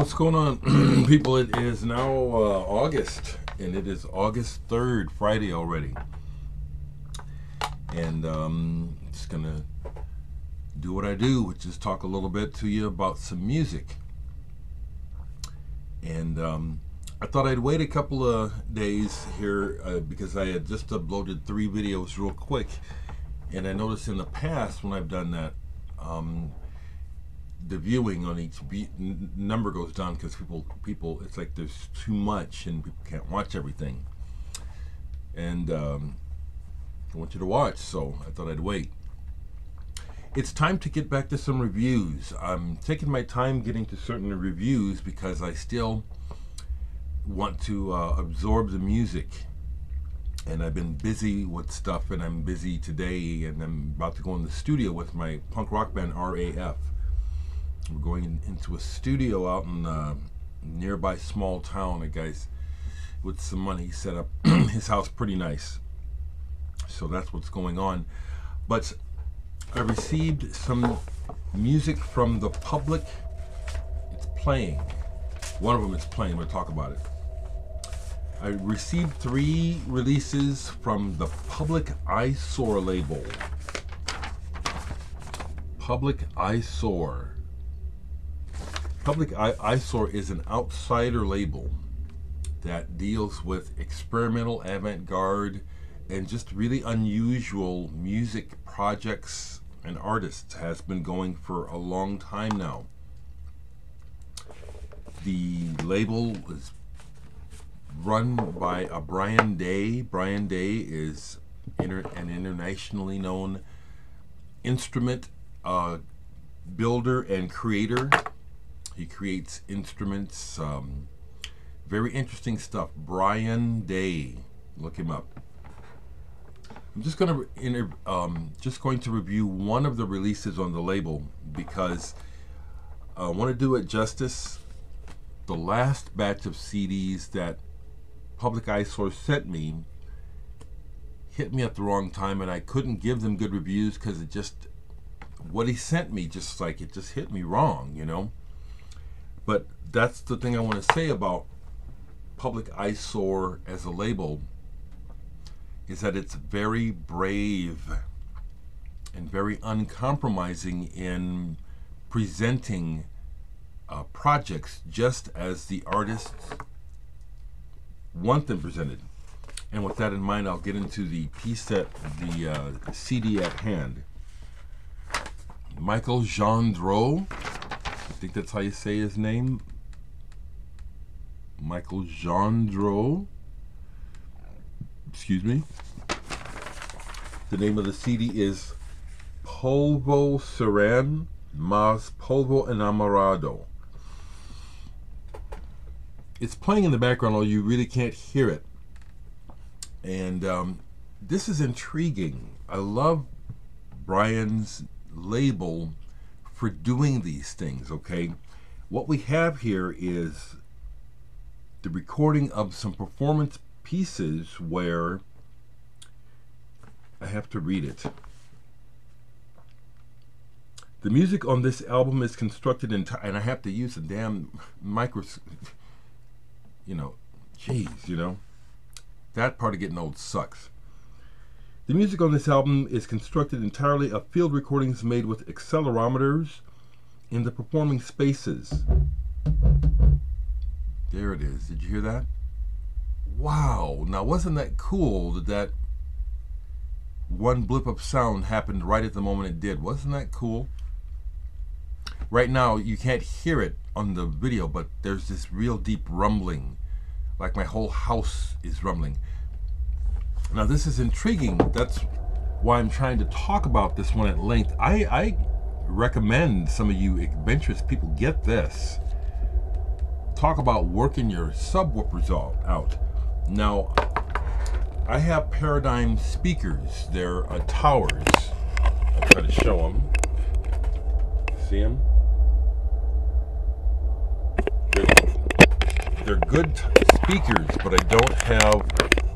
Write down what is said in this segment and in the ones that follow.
What's going on, people? It is now August, and it is August 3rd, Friday already. And just gonna do what I do, which is talk a little bit to you about some music. And I thought I'd wait a couple of days here because I had just uploaded 3 videos real quick, and I noticed in the past when I've done that, the viewing on each number goes down because people it's like there's too much and people can't watch everything. And I want you to watch, so I thought I'd wait. It's time to get back to some reviews. I'm taking my time getting to certain reviews because I still want to absorb the music, and I've been busy with stuff, and I'm busy today, and I'm about to go in the studio with my punk rock band RAF. We're going into a studio out in a nearby small town. A guy's with some money set up his house pretty nice, so that's what's going on. But I received some music from the public. It's playing. One of them is playing. We'll talk about it. I received 3 releases from the Public Eyesore label. Public Eyesore. Public Eyesore is an outsider label that deals with experimental, avant-garde, and just really unusual music projects and artists. Has been going for a long time now. The label is run by a Brian Day. Brian Day is an internationally known instrument builder and creator. He creates instruments, very interesting stuff. Brian Day, look him up. I'm just going to review one of the releases on the label because I want to do it justice. The last batch of CDs that Public Eyesore sent me hit me at the wrong time, and I couldn't give them good reviews because it just, what he sent me, just like it just hit me wrong, you know. But that's the thing I want to say about Public Eyesore as a label, is that it's very brave and very uncompromising in presenting projects just as the artists want them presented. And with that in mind, I'll get into the piece that the CD at hand. Michael Gendreau, I think that's how you say his name. Michael Gendreau. Excuse me. The name of the CD is Polvo Serán Más Polvo Enamorado. It's playing in the background, although you really can't hear it. And this is intriguing. I love Brian's label for doing these things, okay? What we have here is the recording of some performance pieces where I have to read it. The music on this album is constructed and I have to use a damn microscope. You know, jeez, you know, that part of getting old sucks. The music on this album is constructed entirely of field recordings made with accelerometers in the performing spaces. There it is. Did you hear that? Wow. Now, wasn't that cool that one blip of sound happened right at the moment it did? Wasn't that cool? Right now, you can't hear it on the video, but there's this real deep rumbling, like my whole house is rumbling. Now, this is intriguing. That's why I'm trying to talk about this one at length. I recommend some of you adventurous people get this. Talk about working your subwoofers out. Now, I have Paradigm speakers. They're towers. I'll try to show them. See them? They're good speakers, but I don't have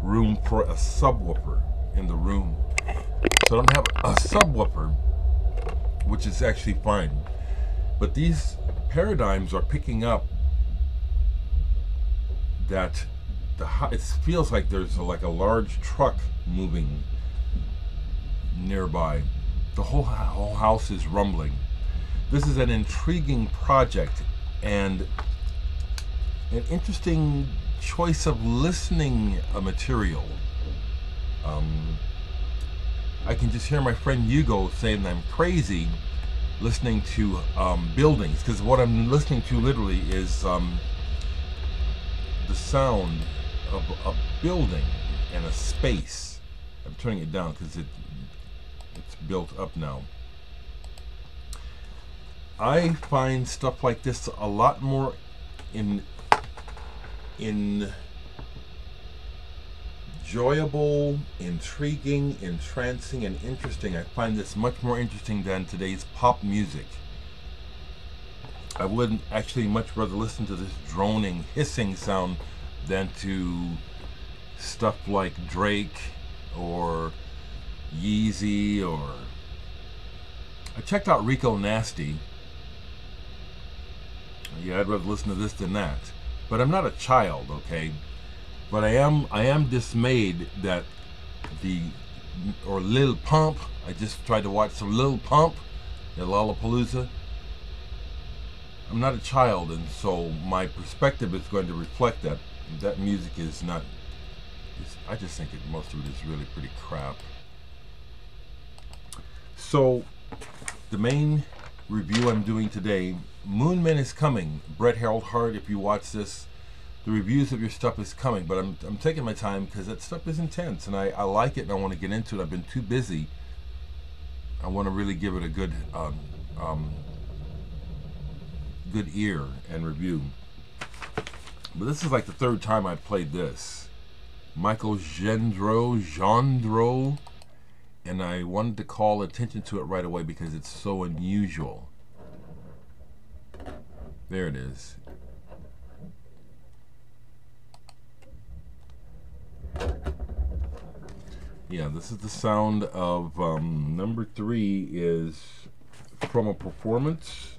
room for a subwoofer in the room. So I don't have a subwoofer, which is actually fine. But these paradigms are picking up that it feels like there's like a large truck moving nearby. The whole house is rumbling. This is an intriguing project and an interesting choice of listening material. I can just hear my friend Hugo saying I'm crazy listening to buildings, because what I'm listening to literally is the sound of a building and a space. I'm turning it down because it's built up now. I find stuff like this a lot more enjoyable, intriguing, entrancing, and interesting. I find this much more interesting than today's pop music. I would actually much rather listen to this droning, hissing sound than to stuff like Dereck or Yeezy, or I checked out Rico Nasty. Yeah, I'd rather listen to this than that. But I'm not a child, okay? But I am dismayed that Lil Pump, I just tried to watch some Lil Pump at Lollapalooza. I'm not a child, and so my perspective is going to reflect that. That music is not, I just think most of it is really pretty crap. So, the main review I'm doing today, Moon Men is coming. Brett Harold Hart, if you watch this, the reviews of your stuff is coming, but I'm taking my time because that stuff is intense, and I like it, and I want to get into it. I've been too busy. I want to really give it a good good ear and review. But this is like the third time I've played this. Michael Gendreau, and I wanted to call attention to it right away because it's so unusual. There it is. Yeah, this is the sound of number 3 is from a performance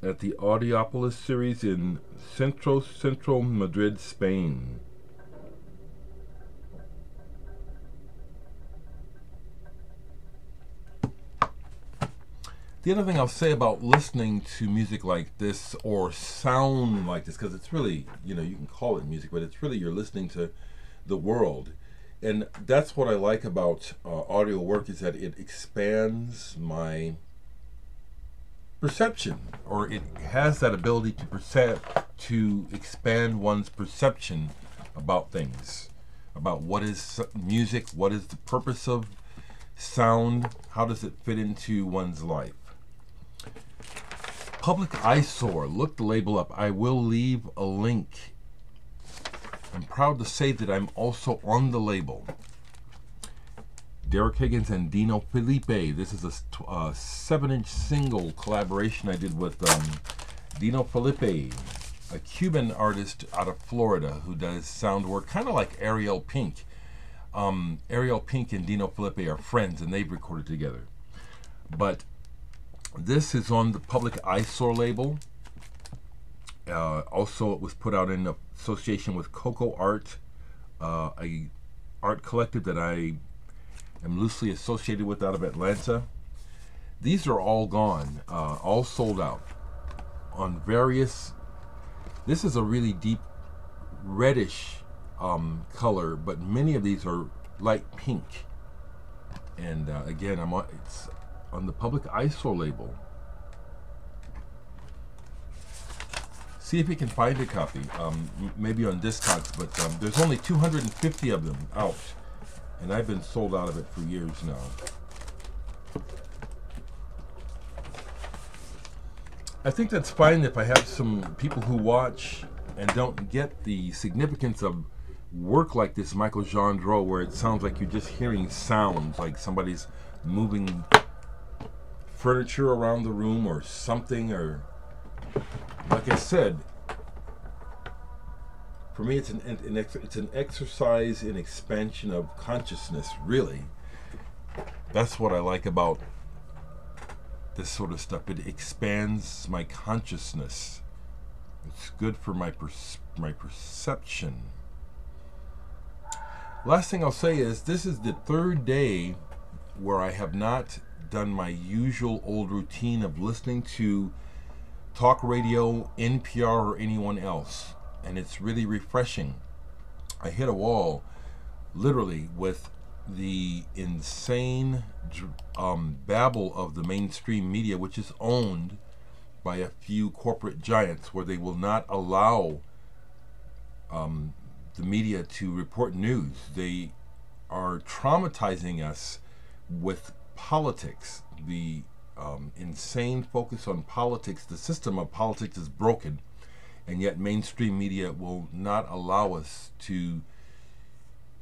at the Audiopolis series in Centro Madrid, Spain. The other thing I'll say about listening to music like this, or sound like this, because it's really, you know, you can call it music, but it's really you're listening to the world. And that's what I like about audio work, is that it expands my perception, or it has that ability to expand one's perception about things, about what is music, what is the purpose of sound, how does it fit into one's life. Public Eyesore, look the label up. I will leave a link. I'm proud to say that I'm also on the label. Dereck Higgins and Dino Felipe. This is a 7-inch single collaboration I did with Dino Felipe, a Cuban artist out of Florida who does sound work, kind of like Ariel Pink. Ariel Pink and Dino Felipe are friends, and they've recorded together. But this is on the Public Eyesore label. Also, it was put out in association with Coco Art, a art collective that I am loosely associated with out of Atlanta. These are all gone, all sold out on various. This is a really deep reddish color, but many of these are light pink. And again, it's on the Public Eyesore label. See if you can find a copy, maybe on Discogs, but there's only 250 of them out, and I've been sold out of it for years now. I think that's fine if I have some people who watch and don't get the significance of work like this, Michael Gendreau, where it sounds like you're just hearing sounds, like somebody's moving furniture around the room or something, or like I said, for me it's an exercise in expansion of consciousness, really. That's what I like about this sort of stuff. It expands my consciousness. It's good for my perception. Last thing I'll say is this is the third day where I have not done my usual old routine of listening to talk radio, NPR, or anyone else. And it's really refreshing. I hit a wall, literally, with the insane babble of the mainstream media, which is owned by a few corporate giants, where they will not allow the media to report news. They are traumatizing us with politics. The insane focus on politics. The system of politics is broken, and yet mainstream media will not allow us to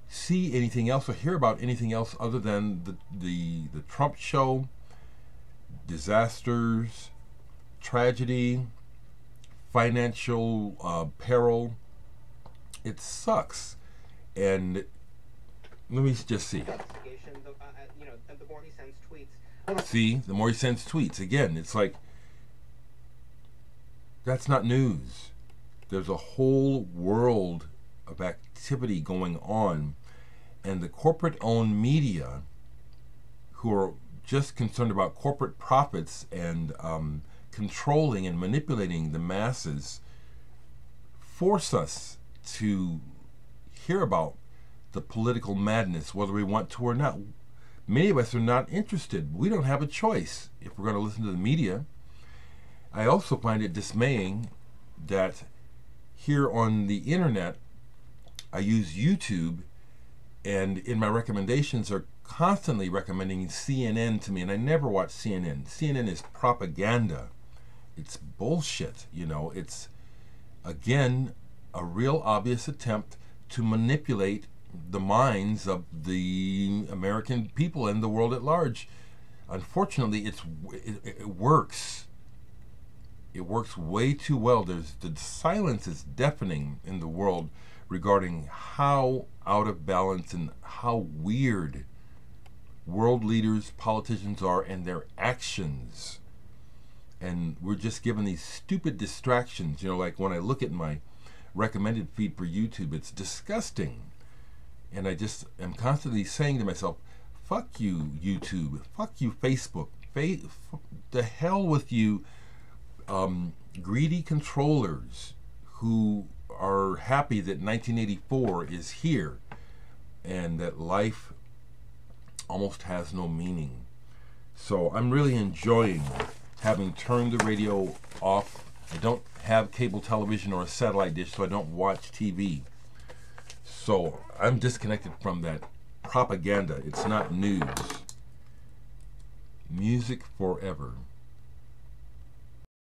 see anything else or hear about anything else other than the Trump show, disasters, tragedy, financial peril. It sucks. And let me just see. The more he sends tweets. See, the more he sends tweets. Again, it's like, that's not news. There's a whole world of activity going on, and the corporate-owned media, who are just concerned about corporate profits and controlling and manipulating the masses, force us to hear about the political madness, whether we want to or not. Many of us are not interested. We don't have a choice if we're going to listen to the media. I also find it dismaying that here on the internet, I use YouTube, and in my recommendations are constantly recommending CNN to me, and I never watch CNN. CNN is propaganda. It's bullshit, you know. It's, again, a real obvious attempt to manipulate the minds of the American people and the world at large. Unfortunately, it works. It works way too well. The silence is deafening in the world regarding how out of balance and how weird world leaders, politicians are, and their actions. And we're just given these stupid distractions. You know, like when I look at my recommended feed for YouTube, it's disgusting. And I just am constantly saying to myself, fuck you, YouTube. Fuck you, Facebook. The hell with you, greedy controllers who are happy that 1984 is here and that life almost has no meaning. So I'm really enjoying having turned the radio off. I don't have cable television or a satellite dish, so I don't watch TV. So I'm disconnected from that propaganda. It's not news. Music forever.